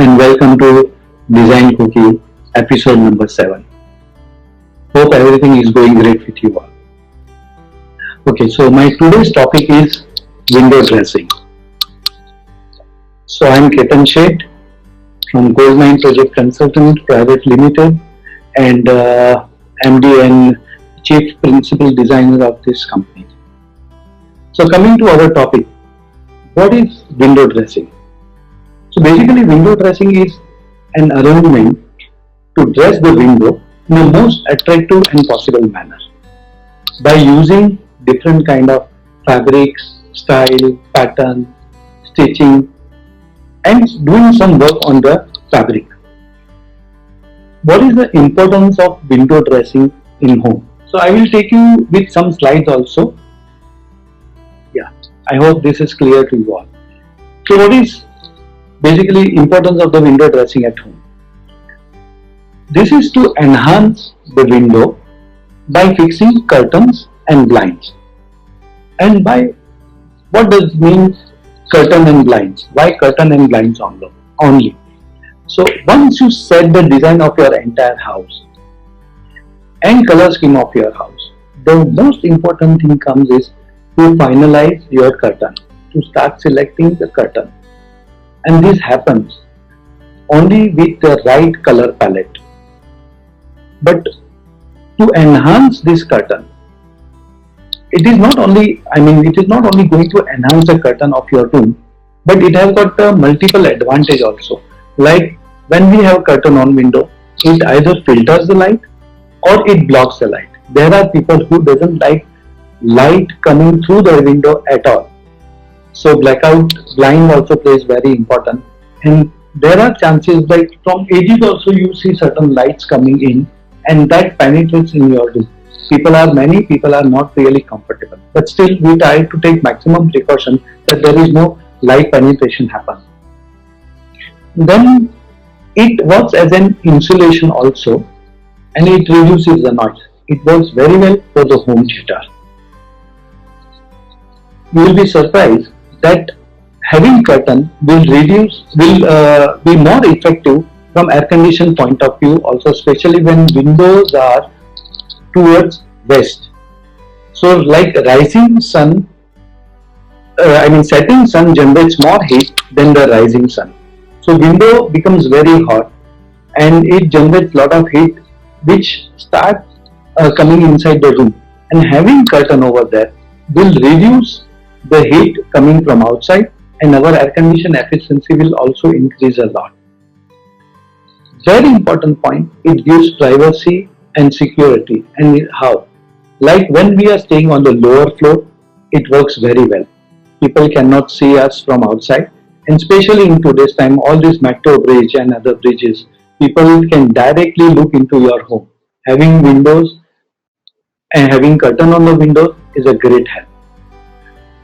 and welcome to Design Cookie episode number 7. Hope everything is going great with you all. Okay, so my today's topic is window dressing. So I am Ketan Sheth from Goldmine Project Consultant Private Limited and MD and Chief Principal Designer of this company. So coming to our topic, what is window dressing? So basically window dressing is an arrangement to dress the window in the most attractive and possible manner by using different kind of fabrics, style, pattern, stitching and doing some work on the fabric. What is the importance of window dressing in home? So I will take you with some slides also. Yeah, I hope this is clear to you all. So what is basically importance of the window dressing at home? This is to enhance the window by fixing curtains and blinds. And by what does mean curtain and blinds? Why curtain and blinds only? So once you set the design of your entire house and color scheme of your house, the most important thing comes is to finalize your curtain, to start selecting the curtain. And this happens only with the right color palette. But to enhance this curtain, it is not only going to enhance the curtain of your room, but it has got a multiple advantage also. Like when we have curtain on window, it either filters the light or it blocks the light. There are people who doesn't like light coming through the window at all. So blackout blind also plays very important, and there are chances like from edges also you see certain lights coming in and that penetrates in your room. Many people are not really comfortable, but still we try to take maximum precaution that there is no light penetration happen. Then it works as an insulation also and it reduces the noise. It works very well for the home theater. You will be surprised that having curtain will be more effective from air condition point of view also, especially when windows are towards west. So like rising sun, setting sun generates more heat than the rising sun. So window becomes very hot and it generates lot of heat which starts coming inside the room, and having curtain over there will reduce the heat coming from outside and our air condition efficiency will also increase a lot. Very important point, it gives privacy and security. And how? Like when we are staying on the lower floor, it works very well. People cannot see us from outside, and especially in today's time, all this metro bridge and other bridges, people can directly look into your home. Having windows and having curtain on the window is a great help.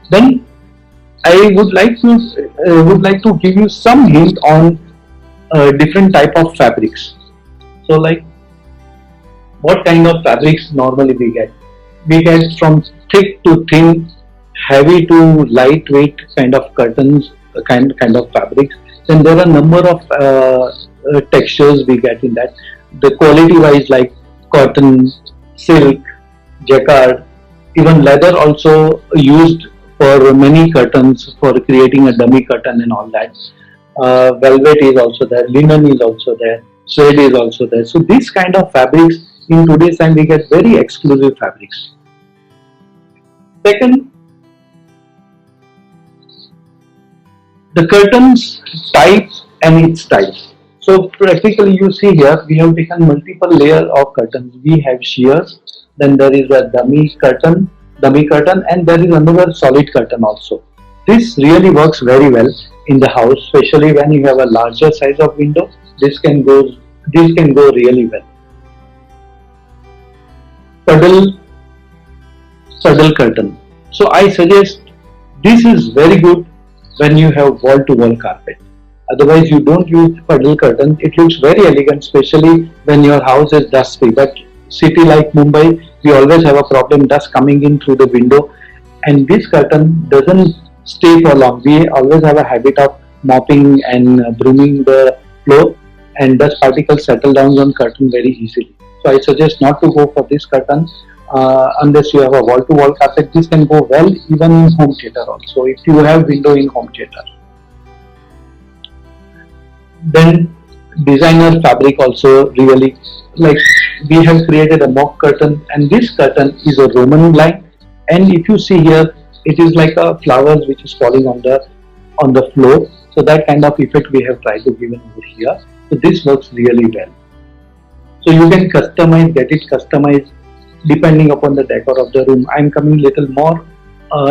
Then I would like to give you some hint on different type of fabrics. So like what kind of fabrics normally we get? We get from thick to thin, heavy to lightweight kind of curtains, kind of fabrics. Then there are number of textures we get in that. The quality wise like cotton, silk, jacquard, even leather also used for many curtains, for creating a dummy curtain and all that. Velvet is also there, linen is also there, suede is also there. So these kind of fabrics in today's time we get very exclusive fabrics. Second, the curtains types and its styles. So practically you see here we have taken multiple layers of curtains. We have shears, then there is a dummy curtain, and there is another solid curtain also. This really works very well in the house, especially when you have a larger size of window. This can go really well. Puddle curtain. So I suggest this is very good when you have wall-to-wall carpet. Otherwise you don't use puddle curtain. It looks very elegant, especially when your house is dust-free. But city like Mumbai, we always have a problem dust coming in through the window, and this curtain doesn't stay for long. We always have a habit of mopping and brooming the flow, and dust particles settle down on curtain very easily. So I suggest not to go for this curtain unless you have a wall-to-wall carpet. This can go well even in home theater also, if you have window in home theater. Then designer fabric also really, like, we have created a mock curtain, and this curtain is a Roman blind, and if you see here, it is like a flowers which is falling on the floor. So that kind of effect we have tried to give over here. So this works really well. So you can customize, get it customized depending upon the decor of the room. I am coming little more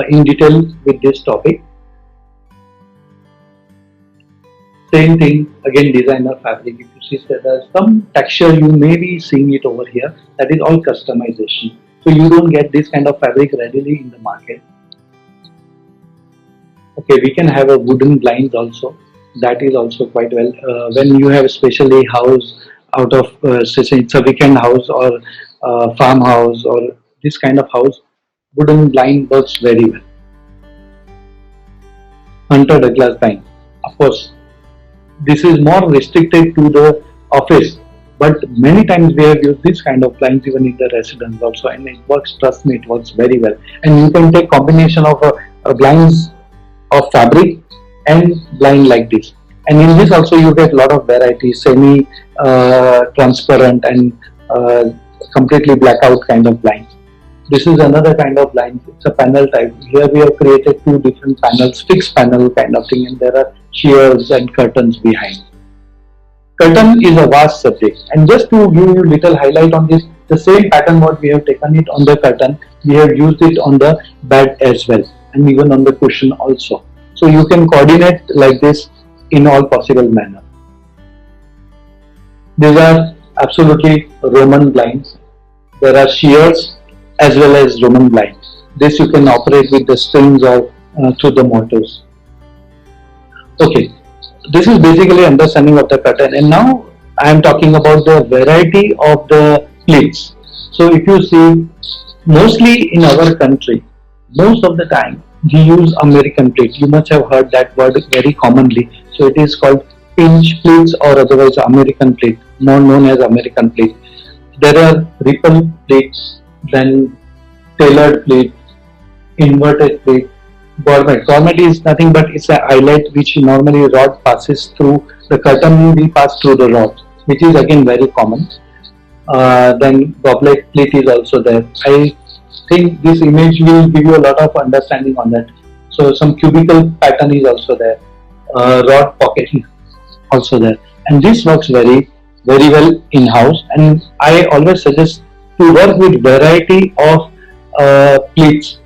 in detail with this topic. Same thing again, designer fabric. If you see that there's some texture, you may be seeing it over here. That is all customization. So you don't get this kind of fabric readily in the market. Okay, we can have a wooden blinds also. That is also quite well. When you have especially house out of say it's a weekend house or farmhouse or this kind of house, wooden blind works very well. Hunter Douglas blind, of course, this is more restricted to the office, but many times we have used this kind of blinds even in the residence also, and it works. Trust me, it works very well. And you can take combination of blinds of fabric and blind like this, and in this also you get a lot of variety, semi transparent and completely blackout kind of blinds. This is another kind of blind. It's a panel type. Here we have created two different panels, fixed panel kind of thing, and there are shears and curtains behind. Curtain is a vast subject, and just to give you little highlight on this, the same pattern what we have taken it on the curtain, we have used it on the bed as well, and even on the cushion also. So you can coordinate like this in all possible manner. These are absolutely Roman blinds. There are shears as well as Roman blinds. This you can operate with the strings or through the motors. Okay, this is basically understanding of the curtain, and now I am talking about the variety of the pleats. So if you see, mostly in our country, most of the time we use American pleat. You must have heard that word very commonly. So it is called pinch pleats or otherwise American pleat, more known as American pleat. There are ripple pleats, then tailored pleat, inverted pleat, gourmet. Gourmet is nothing but it's a eyelet which normally rod passes through the curtain, will pass through the rod, which is again very common. Then goblet pleat is also there. I think this image will give you a lot of understanding on that. So some cubicle pattern is also there. Rod pocket is also there, and this works very well in house. And I always suggest to work with variety of pleats.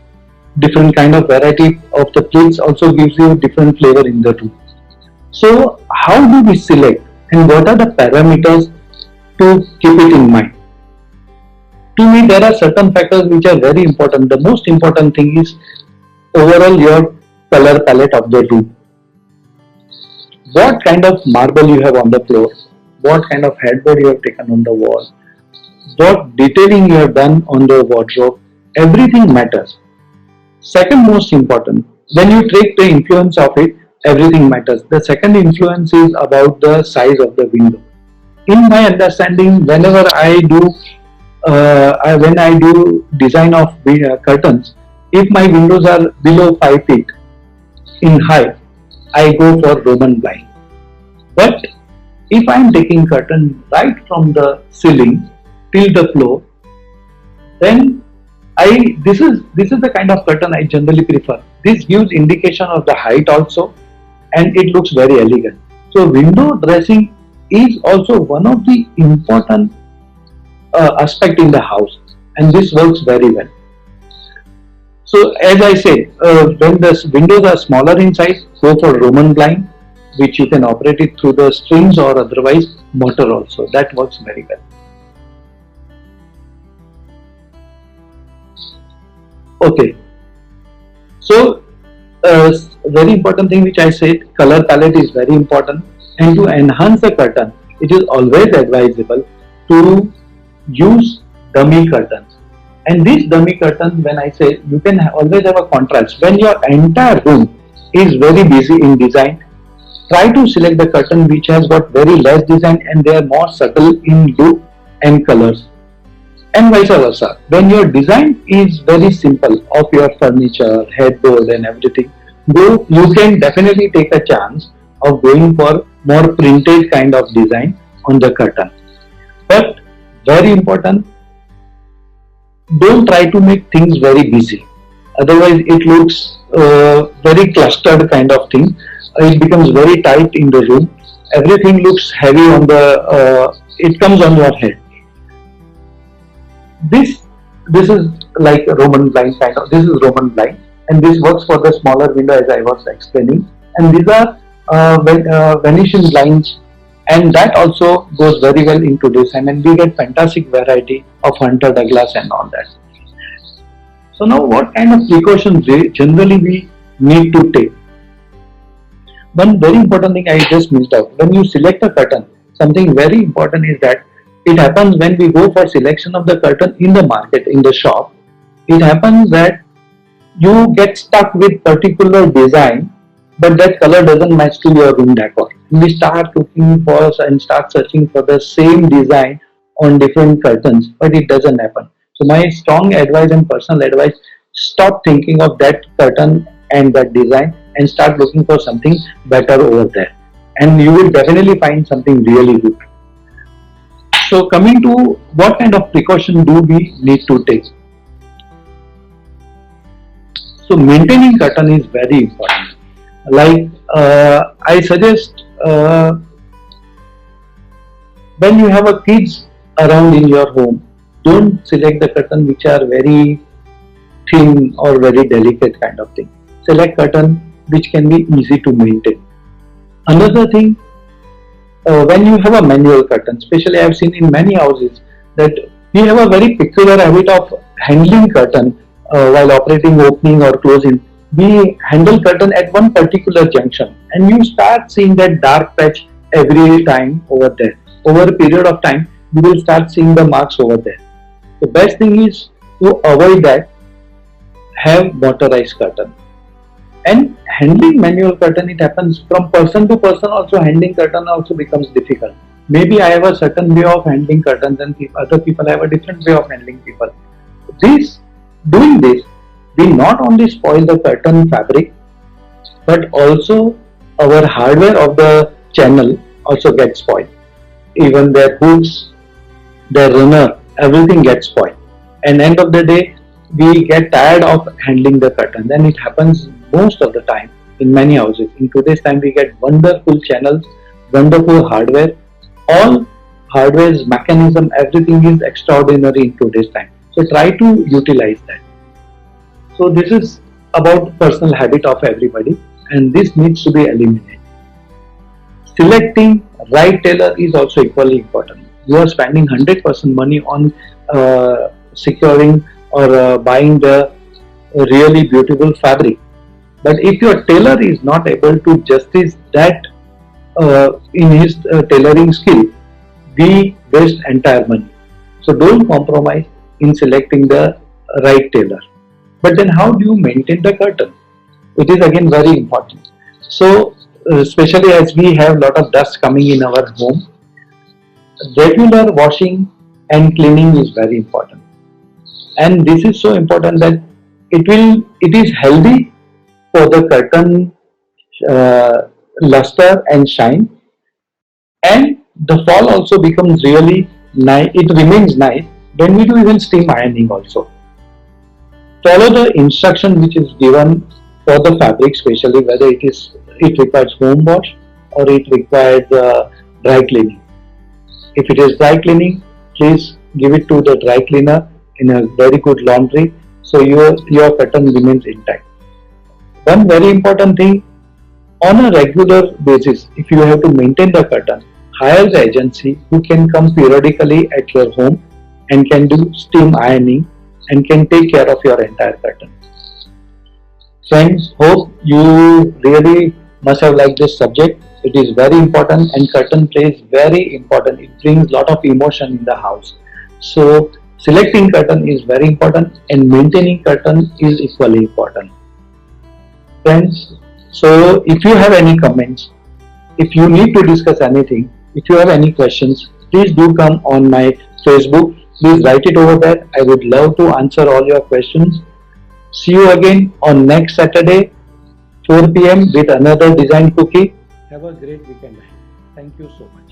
Different kind of variety of the pleats also gives you different flavor in the room. So how do we select, and what are the parameters to keep it in mind? To me, there are certain factors which are very important. The most important thing is overall your color palette of the room. What kind of marble you have on the floor, what kind of headboard you have taken on the wall, what detailing you have done on the wardrobe, everything matters. Second most important, when you take the influence of it, everything matters. The second influence is about the size of the window. In my understanding, whenever I do when I do design of curtains, if my windows are below 5 feet in height, I go for Roman blind. But if I am taking curtain right from the ceiling till the floor, then this is the kind of curtain I generally prefer. This gives indication of the height also, and it looks very elegant. So window dressing is also one of the important aspect in the house, and this works very well. So as I said, when the windows are smaller in size, go for Roman blind, which you can operate it through the strings or otherwise motor also. That works very well. Okay, so very important thing which I said, color palette is very important, and to enhance the curtain, it is always advisable to use dummy curtains. And this dummy curtain, when I say, you can always have a contrast. When your entire room is very busy in design, try to select the curtain which has got very less design and they are more subtle in look and colors, and vice versa. When your design is very simple of your furniture, headboard and everything, though you can definitely take a chance of going for more printed kind of design on the curtain. But very important, don't try to make things very busy. Otherwise, it looks very clustered kind of thing. It becomes very tight in the room. Everything looks heavy on the. It comes on your head. This is like a Roman blind kind of. This is Roman blind, and this works for the smaller window as I was explaining. And these are Venetian blinds, and that also goes very well into this. And we get fantastic variety of Hunter Douglas and all that. So now, what kind of precautions generally we need to take? One very important thing I just missed out. When you select a curtain, something very important is that it happens when we go for selection of the curtain in the market, in the shop. It happens that you get stuck with particular design, but that color doesn't match to your room decor. We start looking for and start searching for the same design on different curtains, but it doesn't happen. So my strong advice and personal advice, stop thinking of that curtain and that design and start looking for something better over there. And you will definitely find something really good. So coming to what kind of precaution do we need to take? So maintaining curtain is very important. Like I suggest when you have a kids around in your home, don't select the curtain which are very thin or very delicate kind of thing. Select curtain which can be easy to maintain. Another thing, when you have a manual curtain, especially I have seen in many houses that we have a very peculiar habit of handling curtain while operating, opening or closing. We handle curtain at one particular junction and you start seeing that dark patch every time over there. Over a period of time, you will start seeing the marks over there. The best thing is to avoid that, have motorized curtain. And handling manual curtain, it happens from person to person also. Handling curtain also becomes difficult. Maybe I have a certain way of handling curtains and other people have a different way of handling people. Doing this, we not only spoil the curtain fabric, but also our hardware of the channel also gets spoiled. Even their hooks, their runner, everything gets spoiled. And end of the day, we get tired of handling the curtain. Then it happens most of the time in many houses. In today's time, we get wonderful channels, wonderful hardware. All hardware's mechanism, everything is extraordinary in today's time. So try to utilize that. So this is about personal habit of everybody, and this needs to be eliminated. Selecting right tailor is also equally important. You are spending 100% money on securing or buying the really beautiful fabric. But if your tailor is not able to justice that in his tailoring skill, we waste entire money. So don't compromise in selecting the right tailor. But then how do you maintain the curtain? It is again very important. So especially as we have lot of dust coming in our home, regular washing and cleaning is very important. And this is so important that it is healthy for the curtain luster and shine, and the fall also becomes really nice. It remains nice when we do even steam ironing also. Follow the instruction which is given for the fabric, especially whether it requires home wash or it requires dry cleaning. If it is dry cleaning, please give it to the dry cleaner in a very good laundry so your curtain remains intact. One very important thing, on a regular basis, if you have to maintain the curtain, hire the agency who can come periodically at your home and can do steam ironing and can take care of your entire curtain. Friends, hope you really must have liked this subject. It is very important and curtain plays very important. It brings lot of emotion in the house. So selecting curtain is very important and maintaining curtain is equally important. Friends, so if you have any comments, if you need to discuss anything, if you have any questions, please do come on my Facebook. Please write it over there. I would love to answer all your questions. See you again on next Saturday, 4 p.m. with another design cookie. Have a great weekend. Thank you so much.